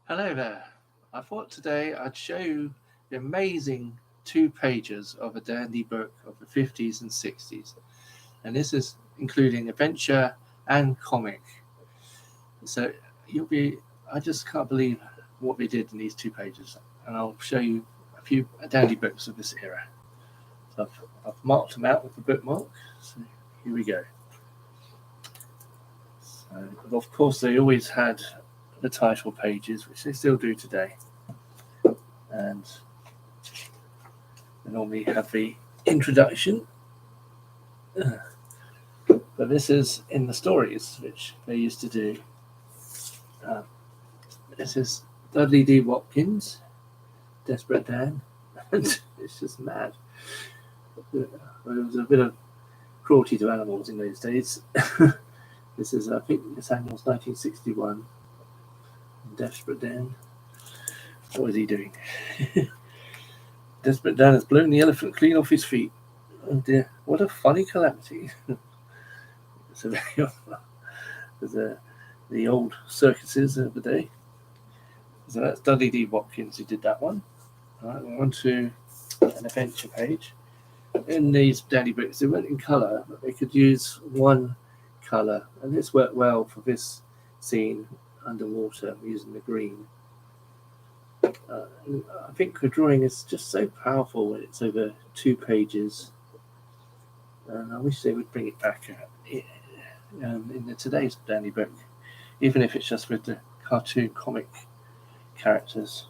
Hello there. I thought today I'd show you the amazing 2 pages of a dandy book of the 50s and 60s. And this is including adventure and comic. So I just can't believe what they did in these 2 pages. And I'll show you a few dandy books of this era. So I've marked them out with the bookmark. So here we go. So, of course, they always had the title pages, which they still do today. And they normally have the introduction. But this is in the stories, which they used to do. This is Dudley D. Watkins, Desperate Dan, and it's just mad. There was a bit of cruelty to animals in those days. This is, I think, this animal's 1961. Desperate Dan. What is he doing? Desperate Dan has blown the elephant clean off his feet. Oh dear, what a funny calamity. So there's the old circuses of the day. So that's Dudley D. Watkins who did that one. All right, we're on to an adventure page. In these dandy books, they weren't in colour, but they could use one colour, and this worked well for this scene underwater using the green. I think the drawing is just so powerful when it's over 2 pages, and I wish they would bring it back in today's dandy book, even if it's just with the cartoon comic characters.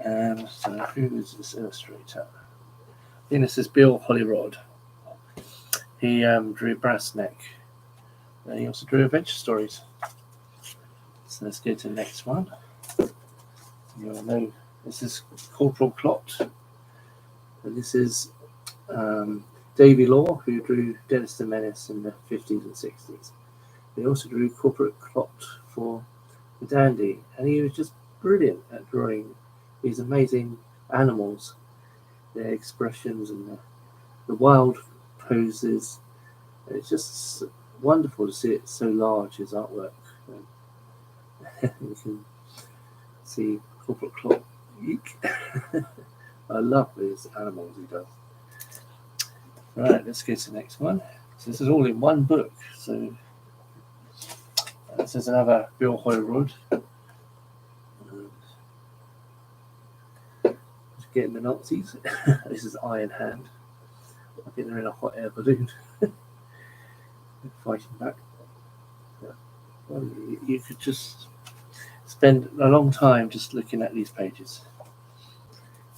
So who is this illustrator? I think this is Bill Hollyrod. He drew Brass Neck, and he also drew adventure stories. So let's go to the next one. You'll know this is Corporal Clot, and this is Davy Law, who drew Dennis the Menace in the 50s and 60s. He also drew Corporal Clot for the Dandy, and he was just brilliant at drawing these amazing animals, their expressions and the wild poses. It's just wonderful to see it so large, his artwork. You can see Corporal Clot. I love these animals he does. Right, let's go to the next one. So this is all in one book. So this is another Bill Hollyrod. Getting the Nazis. This is Iron Hand. I think they're in a hot air balloon. Fighting back. Well, you could just spend a long time just looking at these pages.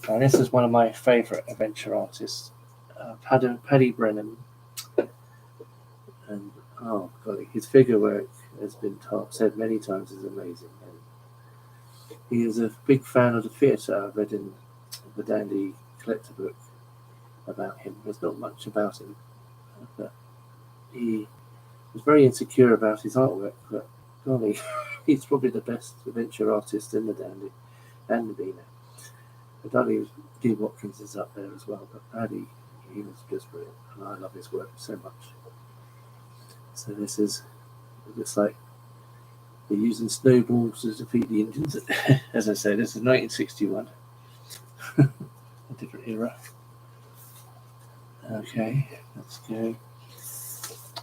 And this is one of my favourite adventure artists, Paddy Brennan. And oh golly, his figure work has been said many times is amazing. And he is a big fan of the theatre. I've read in the Dandy collector book about him. There's not much about him, but he was very insecure about his artwork. But golly, he's probably the best adventure artist in the Dandy and the Beano. Dudley D. Watkins is up there as well, but Paddy, he was just brilliant, and I love his work so much. So this is, it looks like they're using snowballs to defeat the Indians. As I say, this is 1961. A different era. Okay, let's go.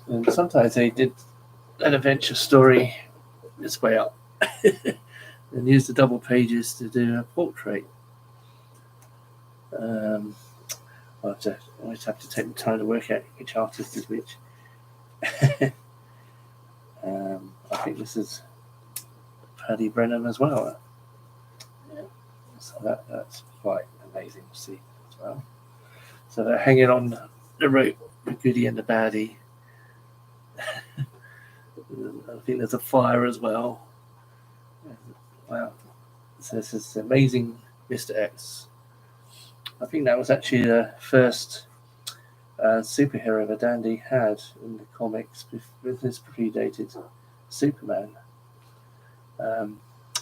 And sometimes they did an adventure story this way up and used the double pages to do a portrait. I always have to take the time to work out which artist is which. I think this is Paddy Brennan as well. So that's quite amazing to see as well. So they're hanging on the rope, the goodie and the baddie. I think there's a fire as well. Wow. So this is amazing Mr. X. I think that was actually the first superhero the Dandy had in the comics. This predated Superman. And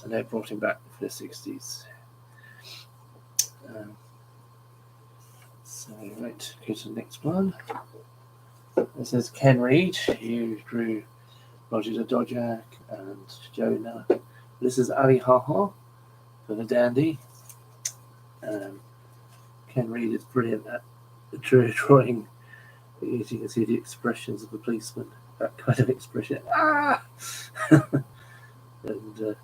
they brought him back for the 60s. So right, go to the next one. This is Ken Reed, who drew Roger the Dodger and Jonah This is Ali Haha for the Dandy. Ken Reid is brilliant at drawing. As you can see, the expressions of a policeman, that kind of expression. Ah! And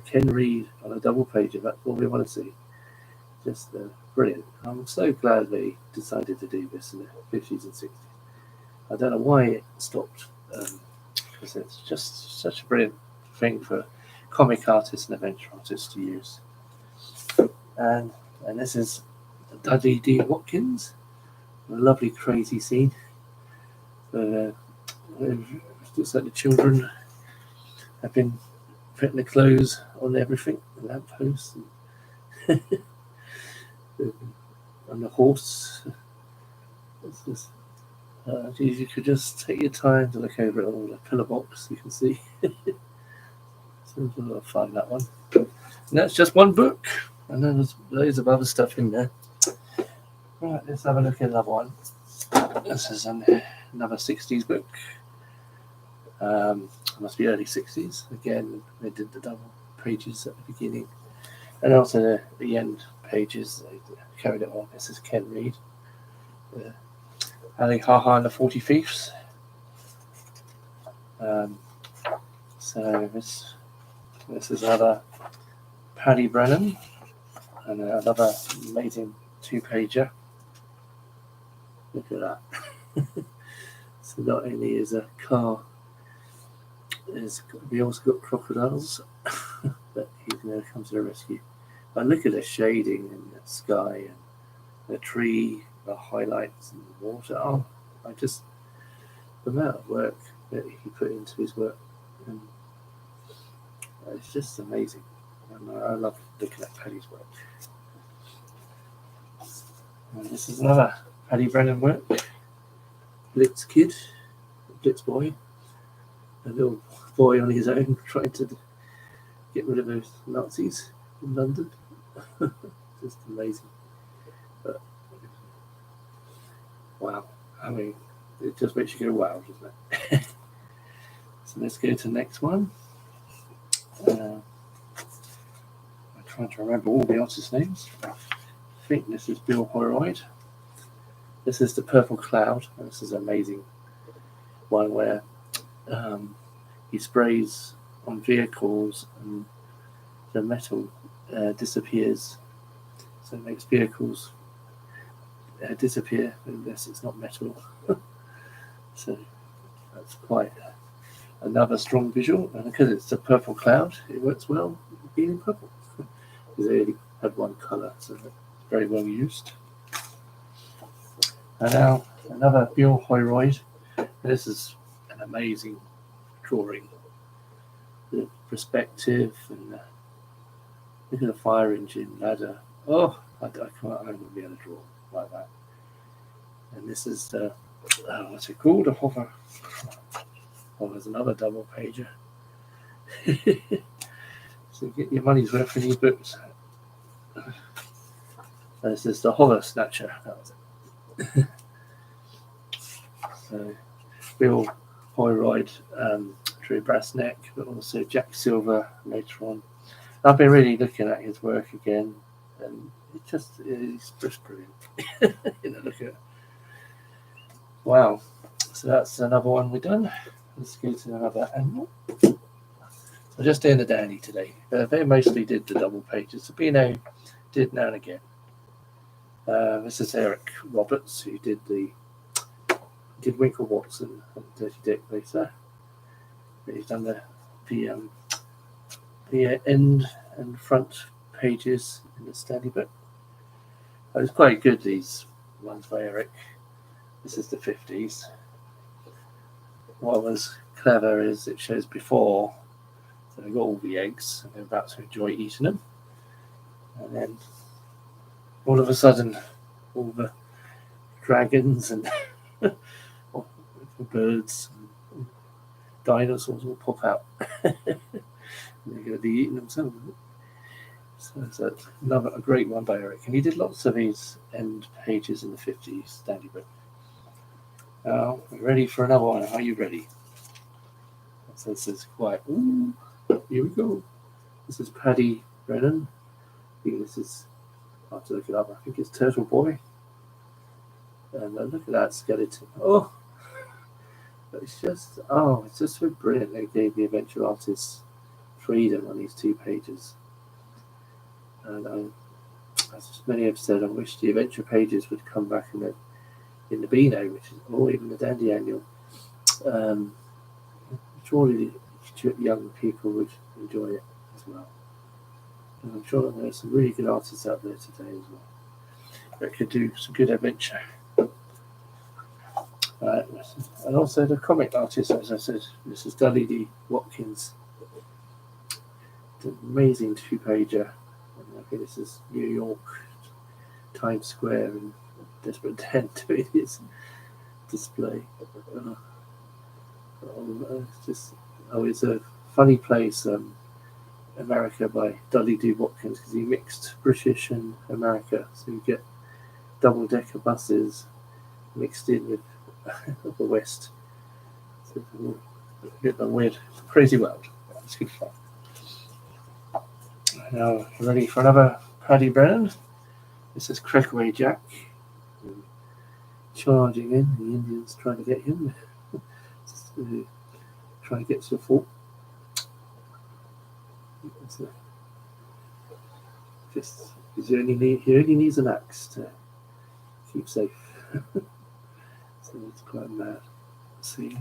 Ken Reid on a double pager, that's all we want to see. Just brilliant. I'm so glad they decided to do this in the 50s and 60s. I don't know why it stopped, because it's just such a brilliant thing for comic artists and adventure artists to use. And this is Dudley D. Watkins, a lovely crazy scene. It looks like the children have been putting the clothes on everything, the lampposts, and on the horse. It's just, you could just take your time to look over it all. The pillar box, you can see. It's a lot of fun, that one. And that's just one book. And then there's loads of other stuff in there. Right, let's have a look at another one. This is another 60s book. It must be early 60s. Again, they did the double pages at the beginning. And also the end pages, they carried it on. This is Ken Reid. Ali Haha and the 40 Thieves. So this is another Paddy Brennan. And another amazing 2-pager. Look at that. So not only is a car, we also got crocodiles, but he's going to come to the rescue. But look at the shading in the sky and the tree, the highlights and the water. Oh, the amount of work that he put into his work, and it's just amazing. And I love looking at Paddy's work. And this is another Paddy Brennan work. Blitz Boy. A little boy on his own trying to get rid of those Nazis in London. Just amazing. But, wow. I mean, it just makes you go wow, doesn't it? So let's go to the next one. I'm trying to remember all the artists' names. I think this is Bill Holroyd. This is the Purple Cloud. This is an amazing one where he sprays on vehicles and the metal disappears. So it makes vehicles disappear unless it's not metal. So that's quite another strong visual. And because it's a purple cloud, it works well being in purple. Because they only had one colour, so it's very well used. And now another Bill Holroyd. This is an amazing drawing. The perspective and look at the fire engine ladder. Oh, I wouldn't be able to draw like that. And this is what's it called? A hover. Oh, there's another double pager. So get your money's worth in these books. This is the hover snatcher. That was it. So Bill Holroyd drew Brass Neck, but also Jack Silver later on. I've been really looking at his work again, and he's just brilliant. Look at it. Wow. So that's another one we've done. Let's go to another animal. So just doing the Dandy today. They mostly did the double pages. Sabino did now and again. This is Eric Roberts, who did Winkle Watson and Dirty Dick later. He's done the end and front pages in the Stanley book. It was quite good, these ones by Eric. This is the 50s. What was clever is it shows before, so they've got all the eggs and they're about to enjoy eating them. And then all of a sudden, all the dragons and birds and dinosaurs will pop out. And they're going to be eating themselves. So that's a great one by Eric. And he did lots of these end pages in the 50s Stanley book. Now, we're ready for another one. Are you ready? So this is quite... Ooh. here we go. This is Paddy Brennan. I think this is, I'll have to look it up. I think it's Turtle Boy. And look at that skeleton. Oh, it's just so brilliant. They gave the adventure artists freedom on these 2 pages. And as many have said, I wish the adventure pages would come back in the Beano, or even the Dandy Annual. Surely young people would enjoy it as well. And I'm sure there are some really good artists out there today as well that could do some good adventure. And also the comic artist, as I said, this is Dudley D. Watkins. It's an amazing 2-pager. I think this is New York, Times Square, and Desperate Dan doing his display. It's a funny place, America, by Dudley D. Watkins, because he mixed British and America, so you get double-decker buses mixed in with the West. So you get the weird, crazy world. It's good fun. Now, ready for another Paddy Brennan? This is Creckaway Jack. Charging in, the Indians trying to get him. Trying to get to the fort. He only needs an axe to keep safe. So it's quite mad. Let's see.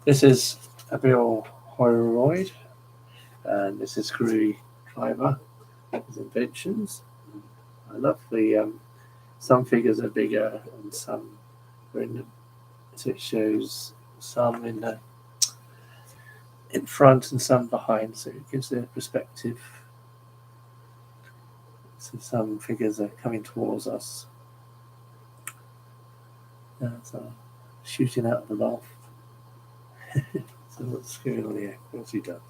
This is a Bill Holroyd, and this is Screwy Driver, his inventions. I love the some figures are bigger and some are so it shows some in front and some behind, so it gives a perspective. So some figures are coming towards us. So shooting out of the loft. So what's going on here? What's he done?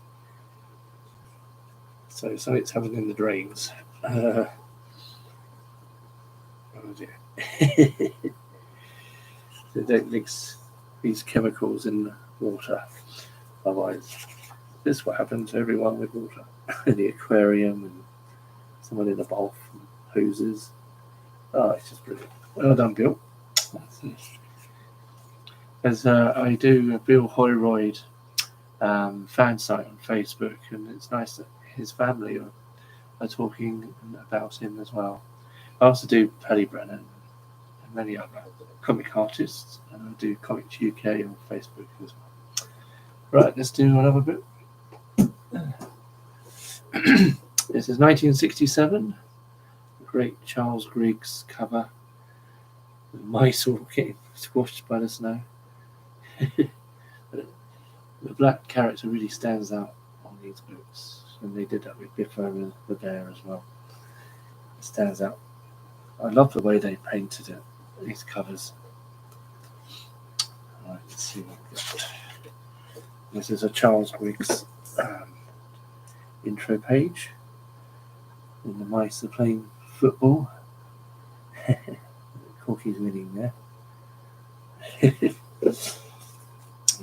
So it's happening in the drains. Oh dear. So don't mix these chemicals in water. Otherwise, this is what happens to everyone with water. In the aquarium and someone in the bath and hoses. Oh, it's just brilliant. Well done, Bill. As I do a Bill Holroyd fan site on Facebook, and it's nice that his family are talking about him as well. I also do Paddy Brennan and many other comic artists, and I do Comics UK on Facebook as well. Right, let's do another bit. This is 1967. Great Charles Griggs cover. The mice all getting squashed by the snow. The black character really stands out on these books, and they did that with Biffa and the bear as well. It stands out. I love the way they painted it, these covers. Right, let's see what we got. This is a Charles Griggs intro page, and the mice are playing football. Corky's winning there.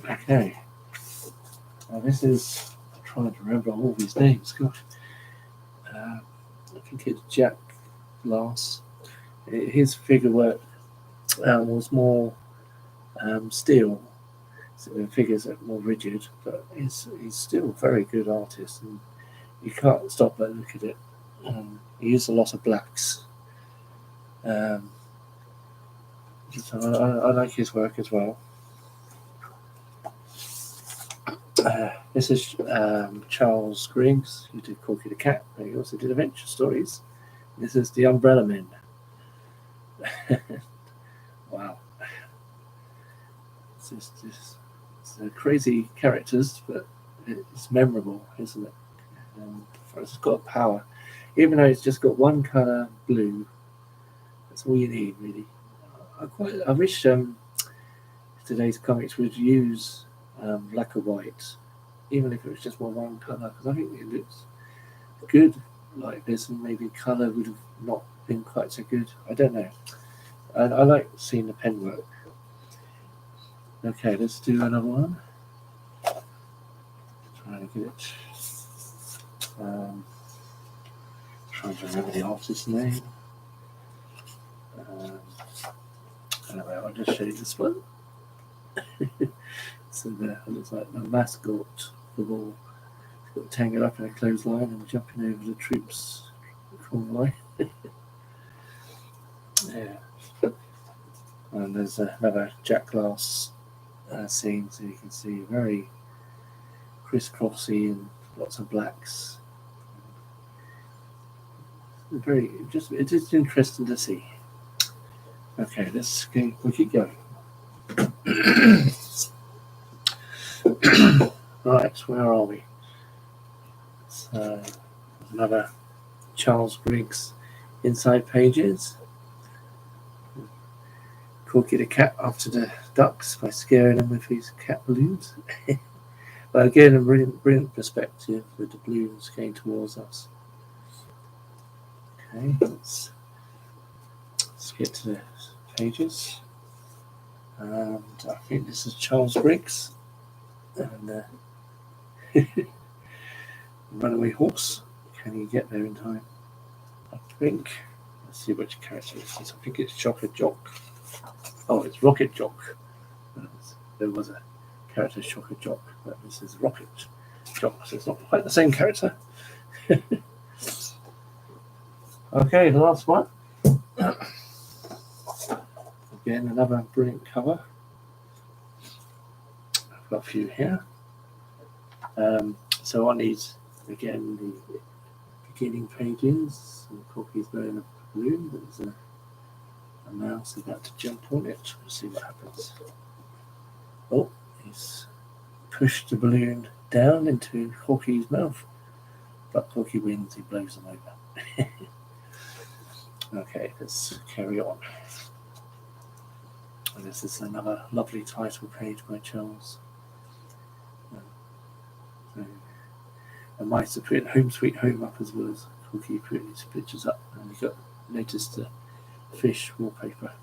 Okay. Now this is, I'm trying to remember all these names. Gosh. I think it's Jack Glass. His figure work was more steel. So the figures are more rigid, but he's still a very good artist, and you can't stop but look at it. He used a lot of blacks. So I like his work as well. This is Charles Griggs, who did Corky the Cat, but he also did Adventure Stories. This is The Umbrella Men. Wow. It's crazy characters, but it's memorable, isn't it? It's got power. Even though it's just got one colour, blue, that's all you need, really. I wish today's comics would use black or white, even if it was just one colour, because I think it looks good like this, and maybe colour would have not been quite so good. I don't know. I like seeing the pen work. Okay, let's do another one. trying to get it. Trying to remember the artist's name. Anyway, I'll just show you this one. So there, it looks like the mascot football. It's got tangled up in a clothesline and jumping over the troops convoy. Yeah. And there's another Jack Glass scene, so you can see very crisscrossy and lots of blacks. It is interesting to see. Okay, let's go. We'll keep going. Right, where are we? So another Charles Griggs inside pages. Corky the cat after the ducks by scaring them with his cat balloons. But again, a brilliant perspective with the balloons going towards us. Okay, let's get to the pages. And I think this is Charles Griggs and runaway horse. Can he get there in time? I think. Let's see which character it is. I think it's Chocolate Jock. Oh, it's Rocket Jock. There was a character Chocolate Jock, but this is Rocket Jock, so it's not quite the same character. Okay, the last one. Again, another brilliant cover. I've got a few here. So on these, again, the beginning pages, and Corky's blowing up a balloon. There's a mouse about to jump on it. We'll see what happens. Oh, he's pushed the balloon down into Corky's mouth. But Corky wins, he blows them over. Okay, let's carry on. And this is another lovely title page by Charles. And mice are putting Home Sweet Home up as well as Corky putting his pictures up. And we got noticed the fish wallpaper.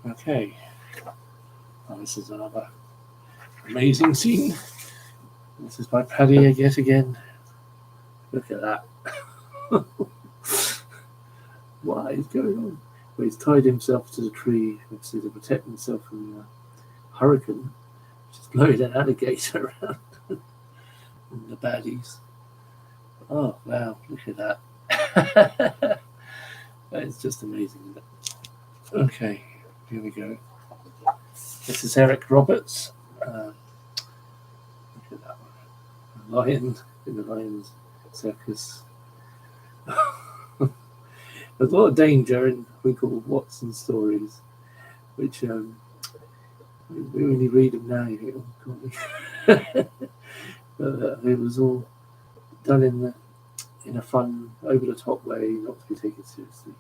Okay. Oh, this is another amazing scene. This is by Paddy yet again. Look at that. What is going on? Well, he's tied himself to the tree to protect himself from the hurricane, which is blowing an alligator around. And the baddies. Oh, wow, look at that. It's just amazing, isn't it? Okay, here we go. This is Eric Roberts. Look at that one. A lion in the lion's circus. There's a lot of danger in Winkle Watson's stories, which when you read them now, you think, oh, God. But it was all done in a fun, over-the-top way, not to be taken seriously.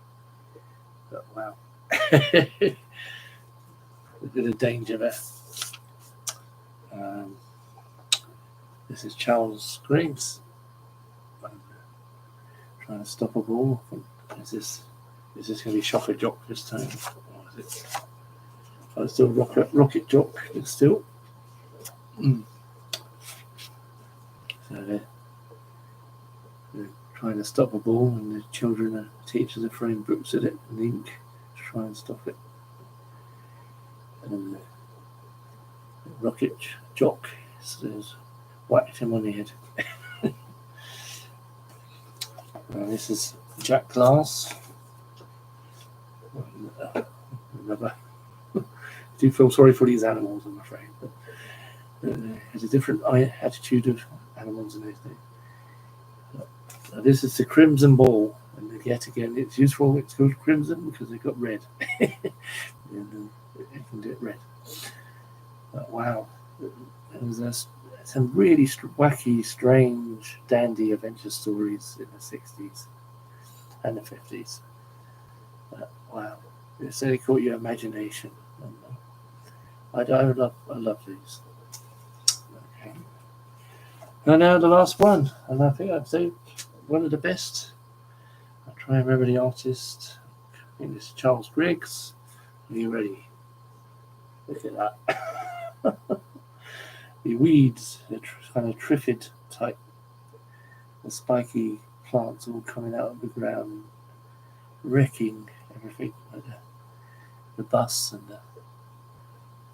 But wow. A bit of danger there. This is Charles Griggs. Trying to stop a ball. I think, is this going to be Shocker Jock this time? Or is it? Oh, it's still Rocket Jock. It's still. So they're trying to stop a ball, and the teachers are throwing books at it and ink to try and stop it. And the Rocket Jock says, whacked him on the head. This is Jack Glass. Another. I do feel sorry for these animals, I'm afraid. But has a different attitude of animals in those days. This is the Crimson Ball, and yet again, it's useful. It's called Crimson because they've got red. And you can do it red. But wow, there's some really wacky, strange, dandy adventure stories in the 60s and the 50s. Wow, it certainly caught your imagination. And, I love these. Okay. And now the last one, and I think I'd say one of the best. I'll try and remember the artist. I think this is Charles Griggs. Are you ready? Look at that. the weeds, the kind of triffid type, the spiky plants all coming out of the ground, wrecking everything, like the bus and the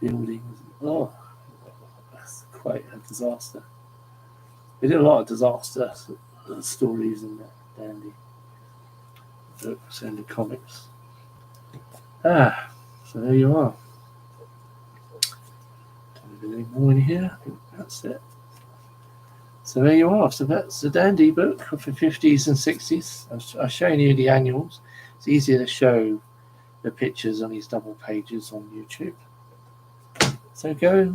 buildings. Oh, that's quite a disaster. We did a lot of disaster stories in the Dandy books and the comics. So there you are. Don't have any more in here. I think that's it. So there you are. So that's the Dandy book for the 50s and 60s. I've shown you the annuals. It's easier to show the pictures on these double pages on YouTube. So go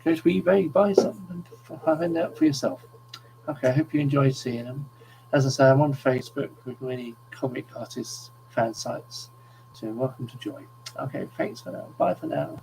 to eBay, buy something, and find out for yourself. Okay, I hope you enjoyed seeing them. As I say, I'm on Facebook with many comic artists fan sites. So welcome to join. Okay, thanks for now. Bye for now.